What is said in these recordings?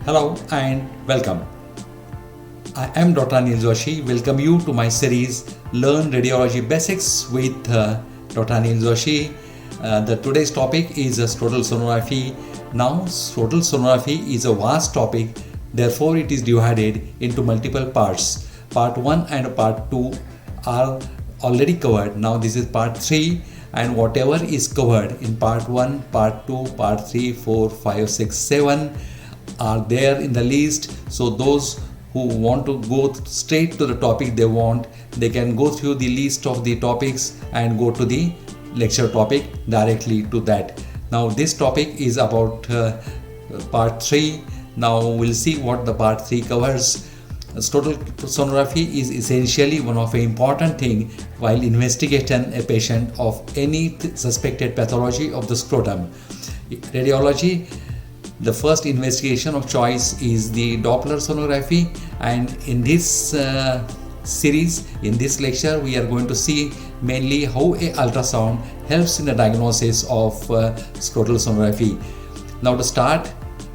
Hello and welcome. I am Dr. Anil Joshi. Welcome you to my series Learn Radiology Basics with Dr. Anil Joshi. Today's topic is scrotal sonography. Now, scrotal sonography is a vast topic, therefore it is divided into multiple parts. Part 1 and Part 2 are already covered. Now this is Part 3, and whatever is covered in Part 1, Part 2, Part 3, 4, 5, 6, 7 are there in the list. So those who want to go straight to the topic they can go through the list of the topics and go to the lecture topic directly to that. Now this topic is about Part 3. Now we'll see what the Part 3 covers. Scrotal sonography is essentially one of the important thing while investigating a patient of any suspected pathology of the scrotum. Radiology, the first investigation of choice is the Doppler sonography, and in this series, in this lecture, we are going to see mainly how a ultrasound helps in the diagnosis of scrotal sonography. Now to start,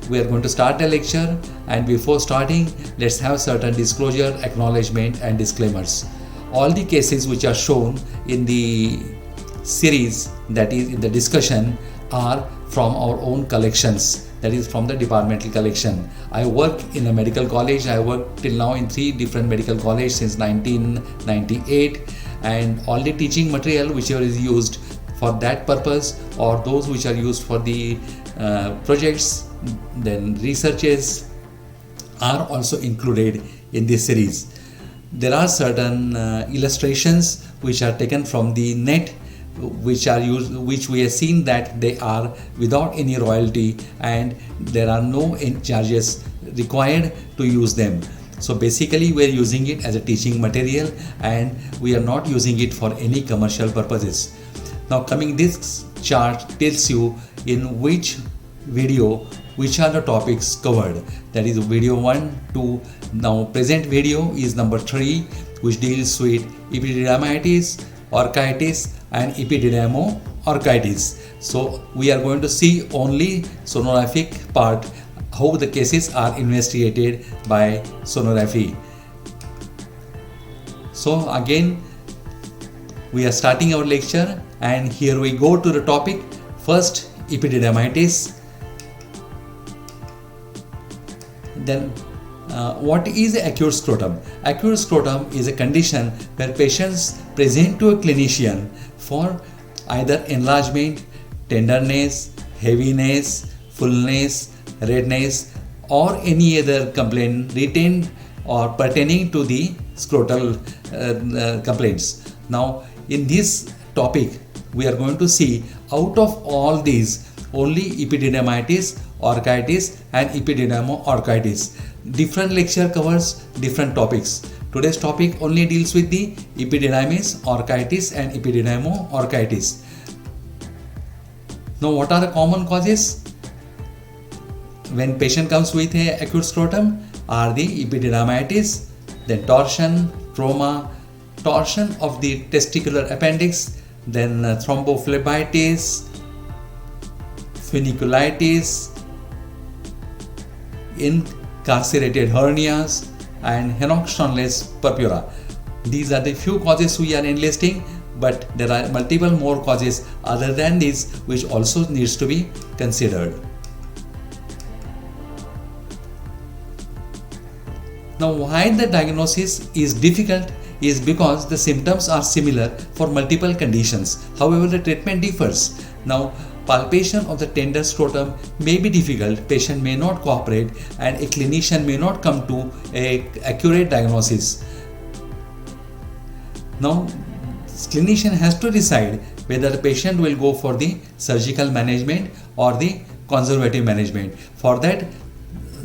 we are going to start the lecture, and before starting, let's have certain disclosure, acknowledgement and disclaimers. All the cases which are shown in the series, that is in the discussion, are from our own collections, that is from the departmental collection. I work in a medical college. I work till now in 3 different medical colleges since 1998, and all the teaching material which is used for that purpose, or those which are used for the projects, then researches, are also included in this series. There are certain illustrations which are taken from the net, which we have seen that they are without any royalty, and there are no charges required to use them. So basically we are using it as a teaching material, and we are not using it for any commercial purposes. Now coming, this chart tells you in which video which are the topics covered. That is video 1, 2. Now present video is number 3, which deals with epididymitis, orchitis and epididymo-orchitis. So we are going to see only sonographic part, how the cases are investigated by sonography. So again, we are starting our lecture, and here we go to the topic. First, epididymitis. Then what is acute scrotum? Acute scrotum is a condition where patients present to a clinician for either enlargement, tenderness, heaviness, fullness, redness, or any other complaint retained or pertaining to the scrotal complaints. Now in this topic, we are going to see out of all these only epididymitis, orchitis and epididymo-orchitis. Different lecture covers different topics. Today's topic only deals with the epididymis, orchitis and epididymo-orchitis. Now what are the common causes when patient comes with a acute scrotum? Are the epididymitis, then torsion, trauma, torsion of the testicular appendix, then thrombophlebitis, funiculitis, incarcerated hernias and Henoch-Schönle's purpura. These are the few causes we are enlisting, but there are multiple more causes other than these which also needs to be considered. Now why the diagnosis is difficult is because the symptoms are similar for multiple conditions. However, the treatment differs. Now palpation of the tender scrotum may be difficult, patient may not cooperate, and a clinician may not come to an accurate diagnosis. Now, clinician has to decide whether the patient will go for the surgical management or the conservative management. For that,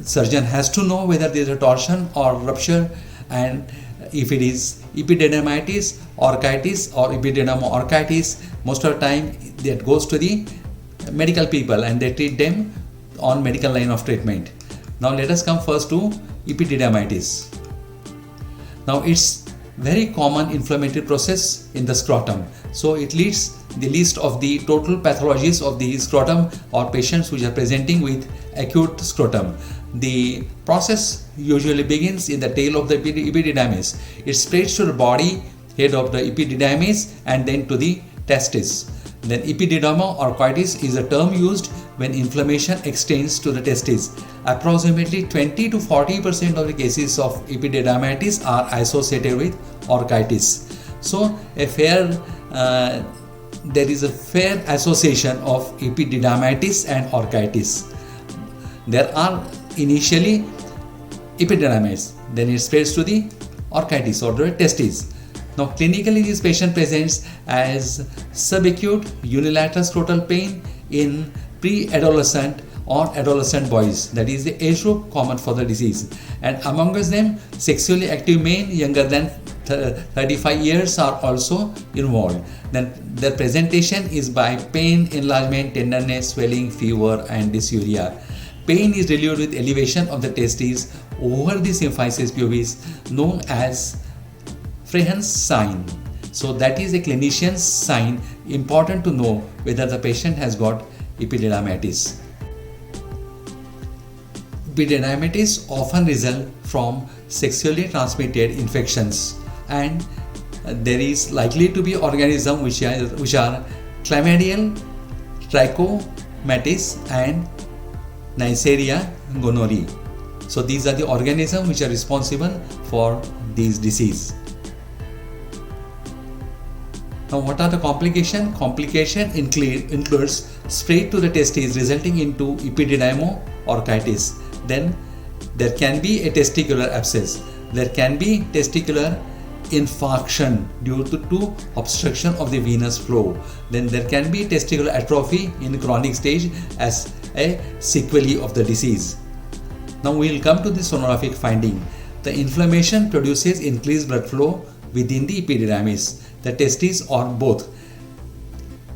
surgeon has to know whether there is a torsion or rupture, and if it is epididymitis, orchitis or epididymo-orchitis, most of the time that goes to the medical people and they treat them on medical line of treatment. Now let us come first to epididymitis. Now it's very common inflammatory process in the scrotum. So it leads the list of the total pathologies of the scrotum or patients which are presenting with acute scrotum. The process usually begins in the tail of the epididymis. It spreads to the body head of the epididymis and then to the testis. Then epididymo-orchitis is a term used when inflammation extends to the testes. Approximately 20 to 40% of the cases of epididymitis are associated with orchitis. So there is a fair association of epididymitis and orchitis. There are initially epididymitis, then it spreads to the orchitis or the testes. Now clinically this patient presents as subacute unilateral scrotal pain in pre-adolescent or adolescent boys, that is the age group common for the disease, and amongst them sexually active men younger than 35 years are also involved. Then the presentation is by pain, enlargement, tenderness, swelling, fever and dysuria. Pain is relieved with elevation of the testes over the symphysis pubis known as Freehan's sign. So that is a clinician's sign, important to know whether the patient has got epididymitis. Epididymitis often result from sexually transmitted infections, and there is likely to be organisms which are chlamydial, trichomatis and Neisseria gonorrhoeae. So these are the organisms which are responsible for these disease. Now what are the complications? Complication includes spread to the testes resulting into epididymo-orchitis. Then there can be a testicular abscess. There can be testicular infarction due to obstruction of the venous flow. Then there can be testicular atrophy in chronic stage as a sequelae of the disease. Now we will come to the sonographic finding. The inflammation produces increased blood flow within the epididymis, the testes or both.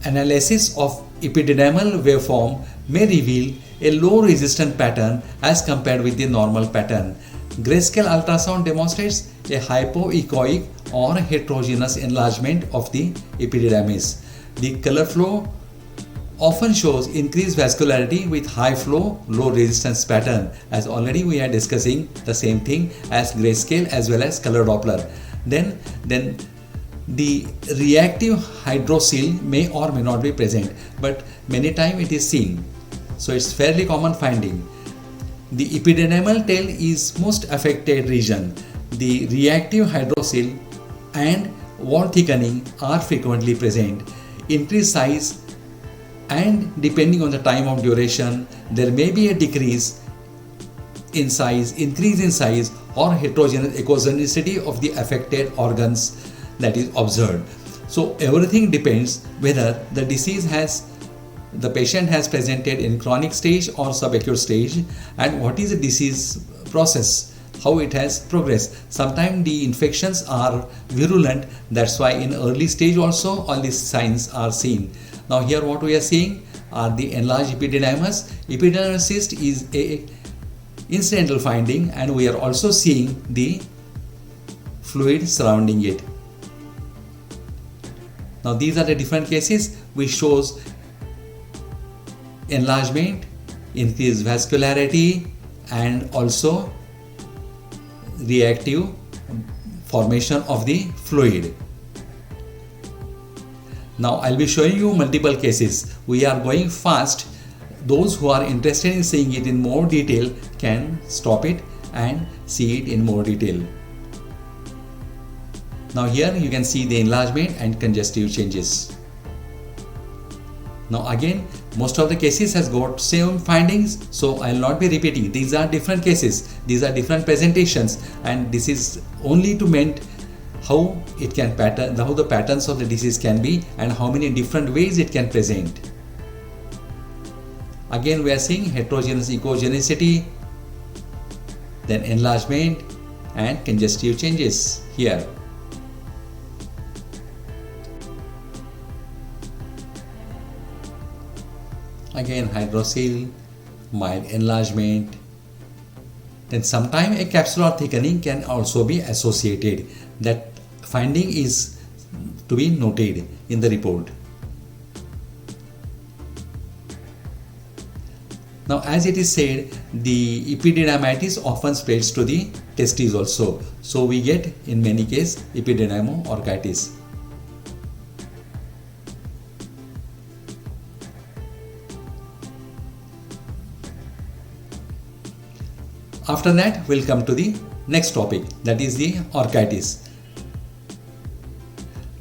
Analysis of epididymal waveform may reveal a low resistant pattern as compared with the normal pattern. Grayscale ultrasound demonstrates a hypoechoic or heterogeneous enlargement of the epididymis. The color flow often shows increased vascularity with high flow, low resistance pattern, as already we are discussing the same thing as grayscale as well as color Doppler. Then the reactive hydrocele may or may not be present, but many times it is seen. So it's fairly common finding. The epididymal tail is most affected region. The reactive hydrocele and wall thickening are frequently present. Increased size, and depending on the time of duration, there may be a decrease in size, increase in size or heterogeneous echogenicity of the affected organs that is observed. So everything depends whether the the patient has presented in chronic stage or subacute stage, and what is the disease process, how it has progressed. Sometimes the infections are virulent, that's why in early stage also all these signs are seen. Now here what we are seeing are the enlarged epididymis. Epididymal cyst is a incidental finding, and we are also seeing the fluid surrounding it. Now these are the different cases which shows enlargement, increased vascularity and also reactive formation of the fluid. Now I'll be showing you multiple cases. We are going fast. Those who are interested in seeing it in more detail can stop it and see it in more detail. Now here you can see the enlargement and congestive changes. Now again, most of the cases has got same findings, so I will not be repeating. These are different cases, these are different presentations, and this is only to meant how it can pattern, how the patterns of the disease can be and how many different ways it can present. Again we are seeing heterogeneous echogenicity, then enlargement and congestive changes here. Again hydrocele, mild enlargement. Then sometimes a capsular thickening can also be associated. That finding is to be noted in the report. Now, as it is said, the epididymitis often spreads to the testes also. So we get in many cases epididymo-orchitis. After that, we'll come to the next topic, that is the orchitis.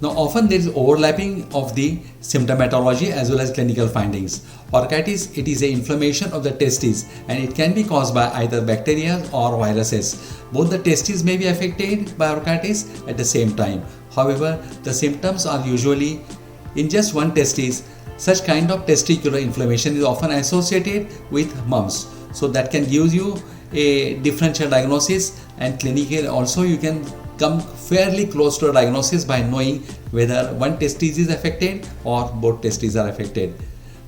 Now, often there is overlapping of the symptomatology as well as clinical findings. Orchitis, it is an inflammation of the testes and it can be caused by either bacteria or viruses. Both the testes may be affected by orchitis at the same time. However, the symptoms are usually in just one testis. Such kind of testicular inflammation is often associated with mumps. So that can give you a differential diagnosis, and clinically also you can come fairly close to a diagnosis by knowing whether one testis is affected or both testes are affected.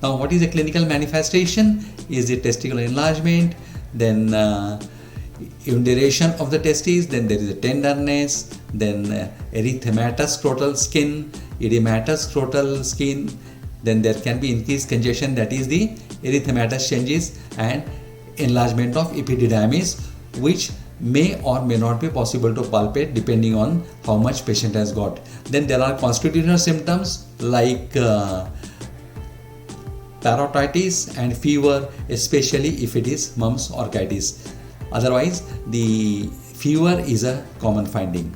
Now, what is a clinical manifestation? Is it testicular enlargement, then induration of the testes, then there is a tenderness, then erythematous scrotal skin, edematous scrotal skin, then there can be increased congestion, that is the erythematous changes, and enlargement of epididymis, which may or may not be possible to palpate depending on how much patient has got. Then there are constitutional symptoms like parotitis and fever, especially if it is mumps orchitis. Otherwise, the fever is a common finding.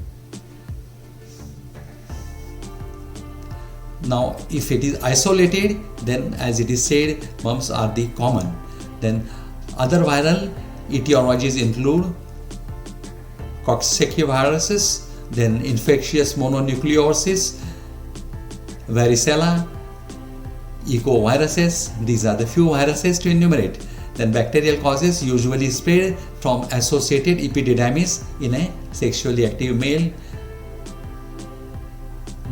Now, if it is isolated, then as it is said, mumps are the common. Then other viral etiologies include Coxsackie viruses, then infectious mononucleosis, varicella, ecoviruses. These are the few viruses to enumerate. Then bacterial causes usually spread from associated epididymis in a sexually active male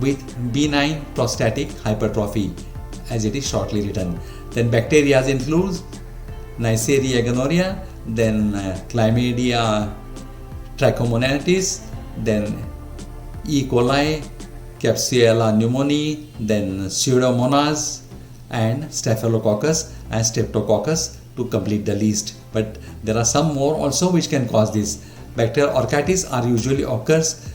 with benign prostatic hypertrophy, as it is shortly written. Then bacteria includes Neisseria gonorrhea, then Chlamydia trachomonatis, then E. coli, Klebsiella pneumoniae, then Pseudomonas and Staphylococcus and Streptococcus to complete the list. But there are some more also which can cause this. Bacterial orchitis are usually occurs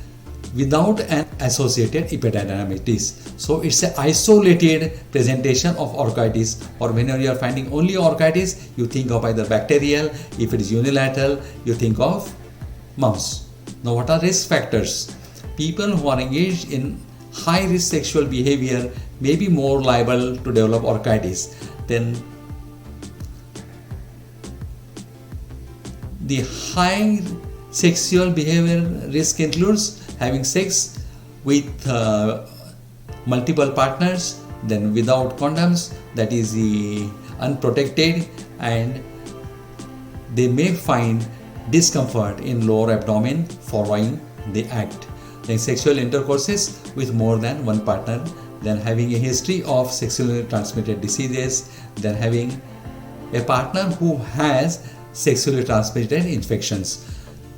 without an associated epididymitis. So it's an isolated presentation of orchitis, or whenever you are finding only orchitis, you think of either bacterial. If it is unilateral, you think of mumps. Now, what are risk factors? People who are engaged in high risk sexual behavior may be more liable to develop orchitis. Then the high sexual behavior risk includes having sex with multiple partners, then without condoms, that is the unprotected, and they may find discomfort in lower abdomen following the act. Then sexual intercourses with more than one partner, then having a history of sexually transmitted diseases, then having a partner who has sexually transmitted infections.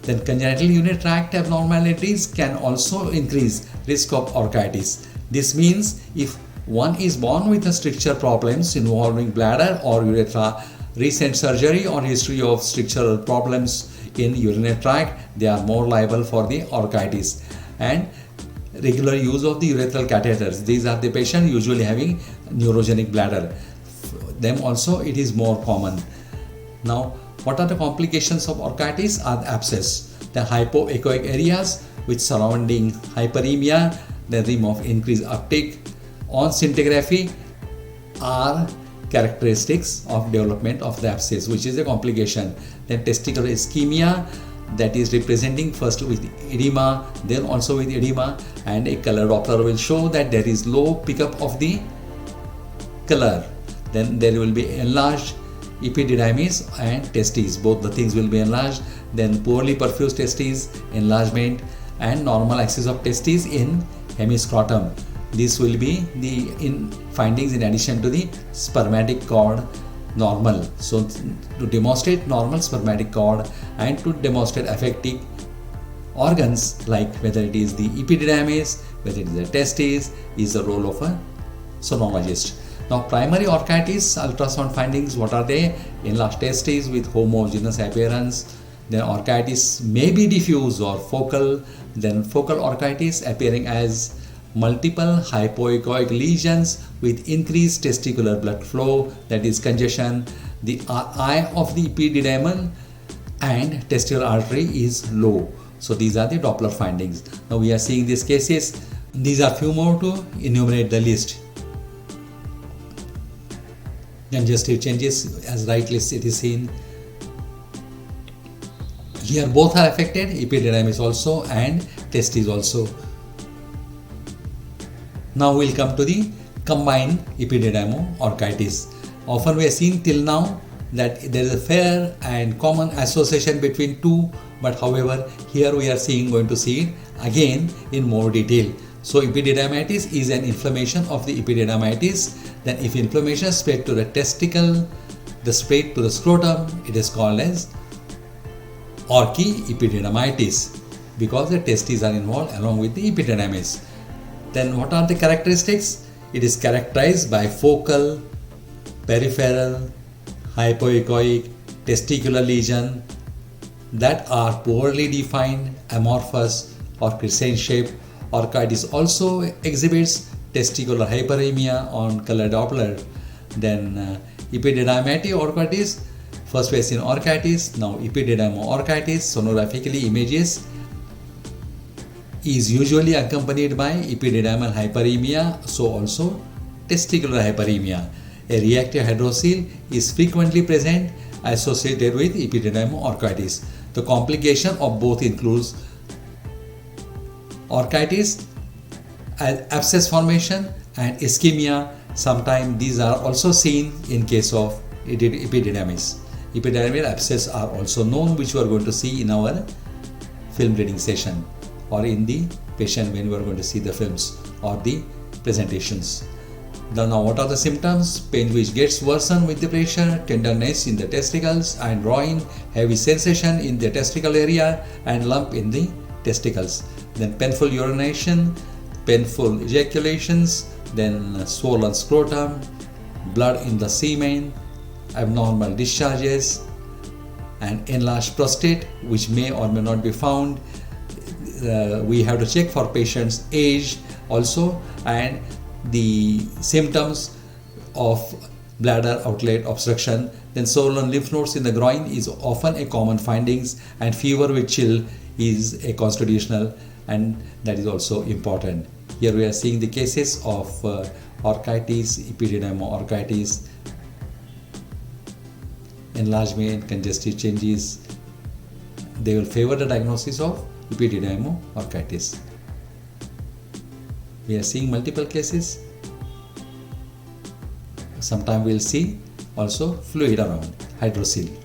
Then congenital urinary tract abnormalities can also increase risk of orchitis. This means if one is born with a stricture problems involving bladder or urethra, recent surgery or history of structural problems in urinary tract, they are more liable for the orchitis. And regular use of the urethral catheters, these are the patient usually having neurogenic bladder. Them also it is more common. Now, what are the complications of orchitis? Are abscess, the hypoechoic areas with surrounding hyperemia, the rim of increased uptake on scintigraphy are characteristics of development of the abscess, which is a complication. Then testicular ischemia, that is representing first with edema, then also with edema, and a color Doppler will show that there is low pickup of the color. Then there will be enlarged epididymis and testes, both the things will be enlarged. Then poorly perfused testes, enlargement, and normal axis of testes in hemiscrotum. This will be the findings in addition to the spermatic cord normal. So to demonstrate normal spermatic cord and to demonstrate affecting organs like whether it is the epididymis, whether it is the testes, is the role of a sonologist. Now, primary orchitis ultrasound findings, what are they? Enlarged testes with homogeneous appearance. Then orchitis may be diffuse or focal. Then focal orchitis appearing as multiple hypoechoic lesions with increased testicular blood flow, that is congestion. The eye of the epididymal and testicular artery is low. So these are the Doppler findings. Now we are seeing these cases. These are few more to enumerate the list. Congestive changes, as rightly it is seen. Here both are affected, epididymis also and testes also. Now we'll come to the combined epididymo-orchitis. Often we have seen till now that there is a fair and common association between two, but however here we are going to see it again in more detail. So epididymitis is an inflammation of the epididymitis. Then if inflammation spread to the testicle, the spread to the scrotum, it is called as orchi-epididymitis because the testes are involved along with the epididymis. Then what are the characteristics? It is characterized by focal, peripheral, hypoechoic, testicular lesion that are poorly defined, amorphous or crescent shaped. Orchitis also exhibits testicular hyperemia on color Doppler. Then epididymitis orchitis, first we have seen orchitis, now epididymo-orchitis, sonographically images is usually accompanied by epididymal hyperemia, so also testicular hyperemia. A reactive hydrocele is frequently present associated with epididymo-orchitis. The complication of both includes orchitis, abscess formation and ischemia. Sometimes these are also seen in case of epididymis. Epididymal abscess are also known, which we are going to see in our film reading session or in the patient when we are going to see the films or the presentations. Now what are the symptoms? Pain which gets worsened with the pressure, tenderness in the testicles and groin, heavy sensation in the testicle area and lump in the testicles. Then painful urination, painful ejaculations, then swollen scrotum, blood in the semen, abnormal discharges and enlarged prostate which may or may not be found. We have to check for patient's age also and the symptoms of bladder outlet obstruction. Then swollen lymph nodes in the groin is often a common findings and fever with chill is a constitutional and that is also important. Here we are seeing the cases of orchitis, epididymo-orchitis, enlargement, congestive changes. They will favor the diagnosis of epididymo-orchitis. We are seeing multiple cases. Sometimes we will see also fluid around, hydrocele.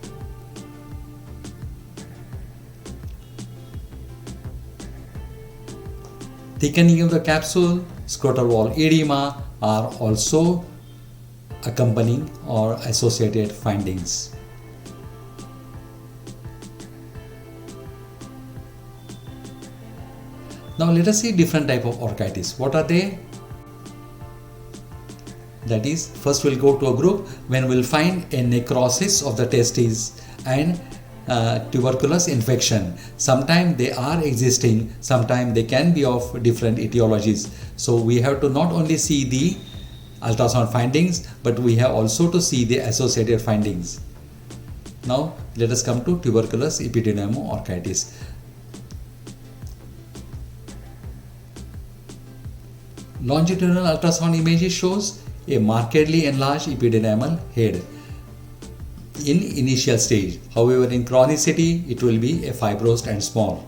Thickening of the capsule, scrotal wall edema are also accompanying or associated findings. Now let us see different type of orchitis. What are they? That is, first we'll go to a group when we'll find a necrosis of the testes and tuberculous infection. Sometimes they are existing, sometimes they can be of different etiologies. So we have to not only see the ultrasound findings, but we have also to see the associated findings. Now let us come to tuberculous epididymo-orchitis. Longitudinal ultrasound images shows a markedly enlarged epididymal head in initial stage. However, in chronicity, it will be a fibrosed and small,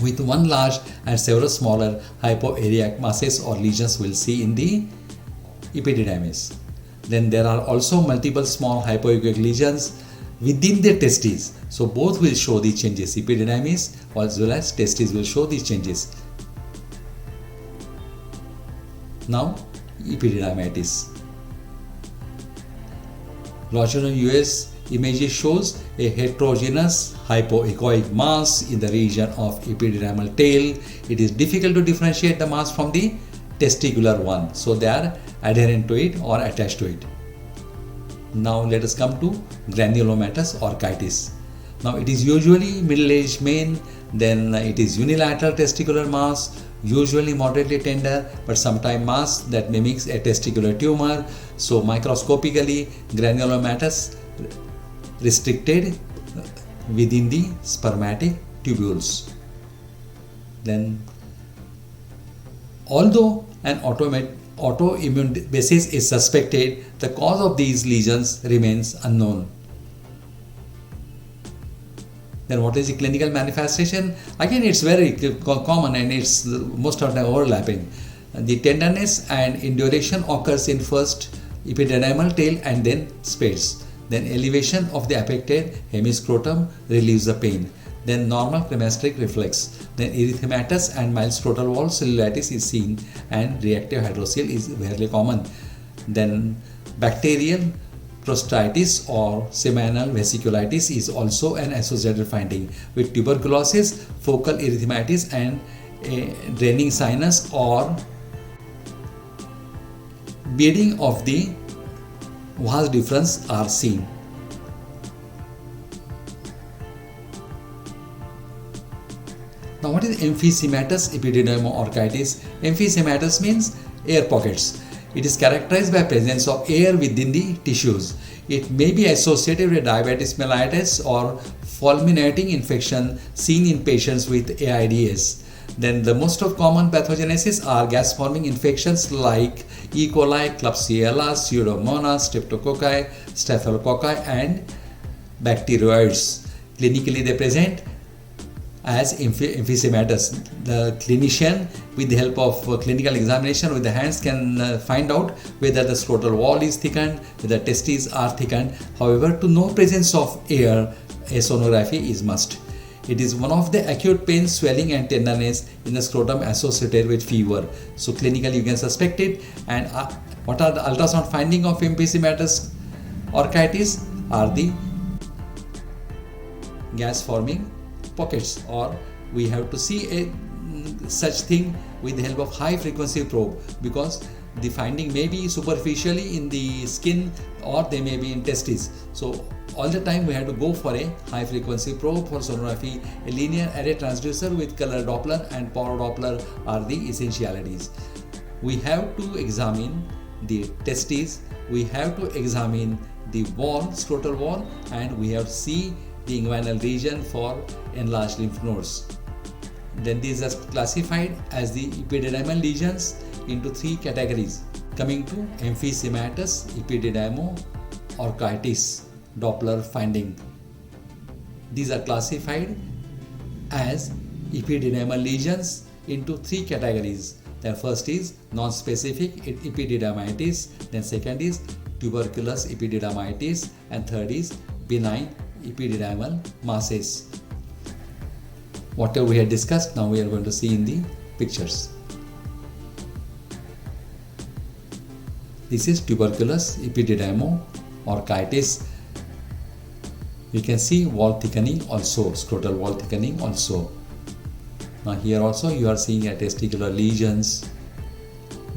with one large and several smaller hypoareac masses or lesions we'll see in the epididymis. Then there are also multiple small hypoechoic lesions within the testes. So both will show the changes. Epididymis as well as testes will show these changes. Now, epididymitis. Longitudinal US images shows a heterogeneous hypoechoic mass in the region of epididymal tail. It is difficult to differentiate the mass from the testicular one. So they are adherent to it or attached to it. Now let us come to granulomatous orchitis. Now it is usually middle-aged men, then it is unilateral testicular mass, usually moderately tender, but sometimes mass that mimics a testicular tumor. So microscopically, granulomatous restricted within the spermatic tubules. Then, although an autoimmune basis is suspected, the cause of these lesions remains unknown. Then what is the clinical manifestation? Again, it's very common and it's most of the time overlapping. The tenderness and induration occurs in first epididymal tail and then spreads. Then elevation of the affected hemiscrotum relieves the pain. Then normal cremasteric reflex. Then erythematous and mild scrotal wall cellulitis is seen and reactive hydrocele is very common. Then bacterial prostatitis or seminal vesiculitis is also an associated finding with tuberculosis, focal erythematitis and a draining sinus or beading of the vas deferens are seen. Now what is emphysematous epididymoorchitis? Emphysematous means air pockets. It is characterized by presence of air within the tissues. It may be associated with diabetes mellitus or fulminating infection seen in patients with AIDS. Then the most of common pathogenesis are gas-forming infections like E. coli, Klebsiella, Pseudomonas, Streptococci, Staphylococci and bacteroids. Clinically they present as emphysematous. The clinician with the help of clinical examination with the hands can find out whether the scrotal wall is thickened, whether testes are thickened. However, to know presence of air, a sonography is must. It is one of the acute pain, swelling and tenderness in the scrotum associated with fever. So clinically you can suspect it. And what are the ultrasound finding of emphysematous orchitis? Are the gas forming pockets, or we have to see a such thing with the help of high frequency probe, because the finding may be superficially in the skin or they may be in testes. So all the time we have to go for a high frequency probe for sonography. A linear array transducer with color Doppler and power Doppler are the essentialities. We have to examine the testes, we have to examine the wall, scrotal wall, and we have to see the inguinal region for enlarged lymph nodes. Then these are classified as the epididymal lesions into three categories. Coming to emphysematous epididymoorchitis Doppler finding. These are classified as epididymal lesions into three categories. The first is non-specific epididymitis, then second is tuberculous epididymitis, and third is benign epididymal masses. Whatever we had discussed, now we are going to see in the pictures. This is tuberculous epididymoorchitis. You can see wall thickening also, scrotal wall thickening also. Now here also you are seeing a testicular lesions.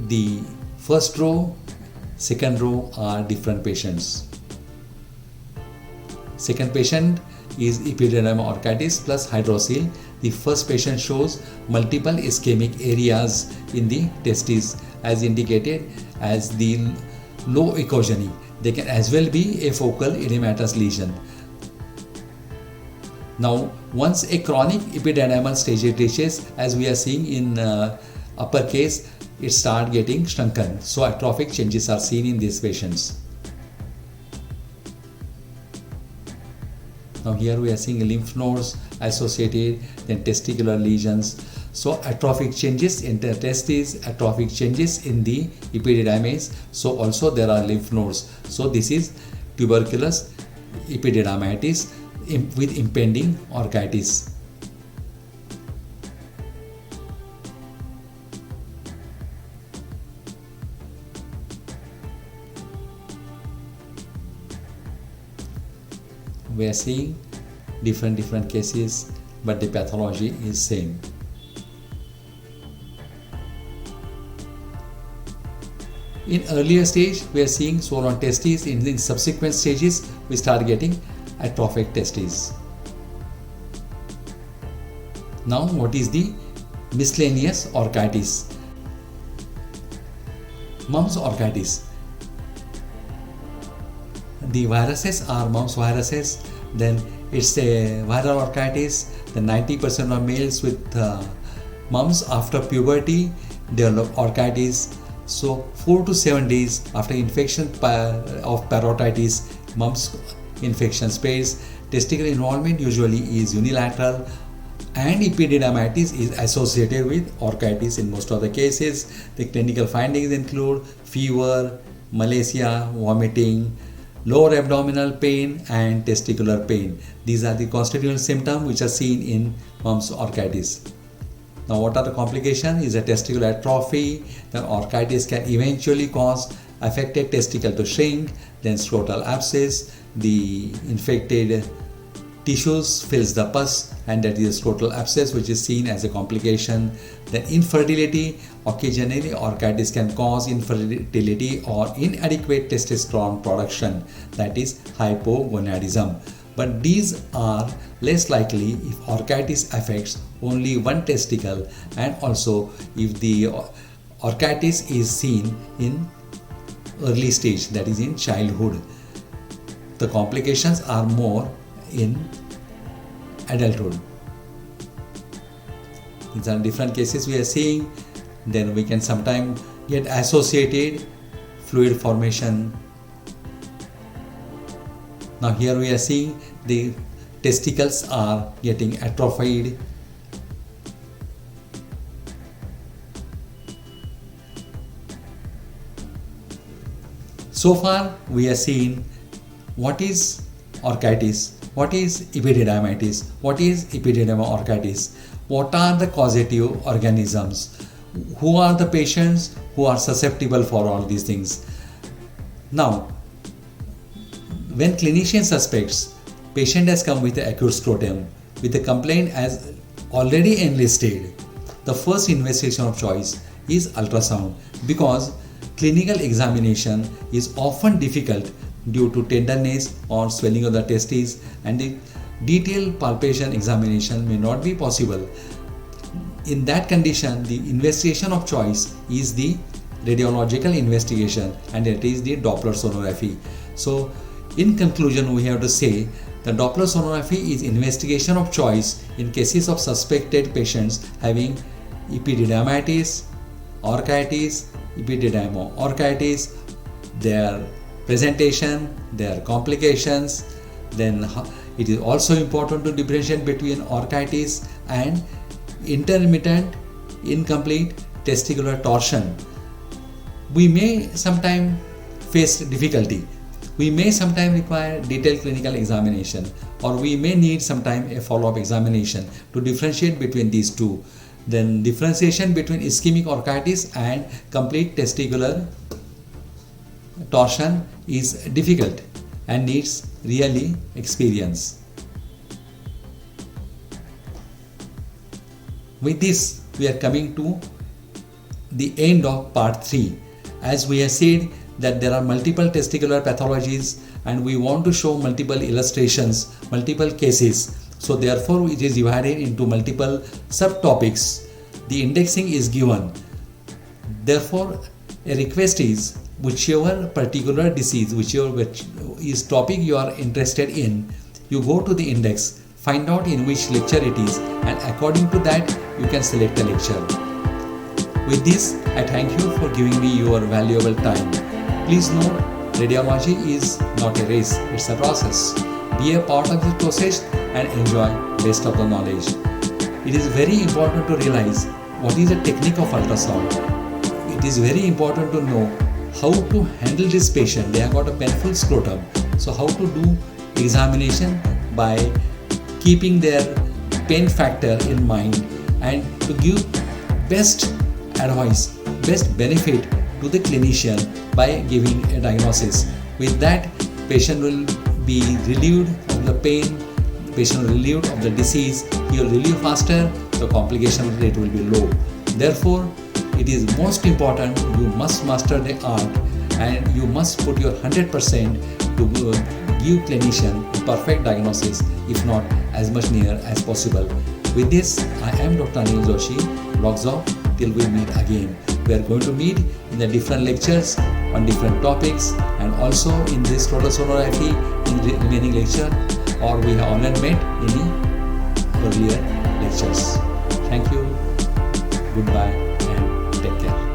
The first row, second row are different patients. Second patient is epididymoorchitis plus hydrocele. The first patient shows multiple ischemic areas in the testes as indicated as the low echogeny. They can as well be a focal edematous lesion. Now, once a chronic epididymal stage reaches, as we are seeing in upper case, it starts getting shrunken. So atrophic changes are seen in these patients. Now here we are seeing lymph nodes associated, then testicular lesions. So atrophic changes in the testes, atrophic changes in the epididymis. So also there are lymph nodes. So this is tuberculous epididymitis with impending orchitis. We are seeing different cases, but the pathology is same. In earlier stage, we are seeing swollen testes. In subsequent stages, we start getting atrophic testes. Now, what is the miscellaneous orchitis? Mumps orchitis. The viruses are mumps viruses. Then it's a viral orchitis. The 90% of males with mumps after puberty develop orchitis. So 4 to 7 days after infection of parotitis, mumps infection spreads. Testicular involvement usually is unilateral, and epididymitis is associated with orchitis in most of the cases. The clinical findings include fever, malaise, vomiting, lower abdominal pain, and testicular pain. These are the constituent symptoms which are seen in mumps orchitis. Now, what are the complications? Is a testicular atrophy. Then orchitis can eventually cause affected testicle to shrink, then scrotal abscess. The infected tissues fills the pus, and that is a scrotal abscess, which is seen as a complication. Then infertility. Occasionally orchitis can cause infertility or inadequate testosterone production, that is hypogonadism. But these are less likely if orchitis affects only one testicle, and also if the orchitis is seen in early stage, that is in childhood. The complications are more in adulthood. These are different cases we are seeing. Then we can sometimes get associated fluid formation. Now here we are seeing the testicles are getting atrophied. So far we are seeing what is orchitis, what is epididymitis, what is epididyma orchitis, what are the causative organisms, who are the patients who are susceptible for all these things. Now, when clinician suspects patient has come with an acute scrotum with a complaint as already enlisted, the first investigation of choice is ultrasound, because clinical examination is often difficult due to tenderness or swelling of the testes, and the detailed palpation examination may not be possible. In that condition, the investigation of choice is the radiological investigation, and it is the Doppler sonography. So, in conclusion, we have to say the Doppler sonography is investigation of choice in cases of suspected patients having epididymitis, orchitis, epididymo orchitis, their presentation, their complications. Then it is also important to differentiate between orchitis and intermittent incomplete testicular torsion. We may sometimes face difficulty. We may sometimes require detailed clinical examination, or we may need sometimes a follow-up examination to differentiate between these two. Then differentiation between ischemic orchitis and complete testicular torsion is difficult and needs really experience. With this, we are coming to the end of part 3. As we have said that there are multiple testicular pathologies, and we want to show multiple illustrations, multiple cases. So therefore it is divided into multiple subtopics. The indexing is given. Therefore a request is, whichever particular disease, whichever is topic you are interested in, you go to the index, find out in which lecture it is, and according to that you can select a lecture. With this, I thank you for giving me your valuable time. Please know, radiology is not a race, it's a process. Be a part of this process and enjoy best of the knowledge. It is very important to realize what is the technique of ultrasound. It is very important to know how to handle this patient. They have got a painful scrotum. So how to do examination by keeping their pain factor in mind, and to give best advice, best benefit to the clinician by giving a diagnosis. With that, patient will be relieved of the pain, patient will be relieved of the disease, he will relieve faster, the complication rate will be low. Therefore, it is most important. You must master the art and you must put your 100% to give clinician perfect diagnosis, if not as much near as possible. With this, I am Dr. Anil Joshi. Logs off till we meet again. We are going to meet in the different lectures on different topics, and also in this total sonography in the remaining lecture, or we have already met in the earlier lectures. Thank you, goodbye, and take care.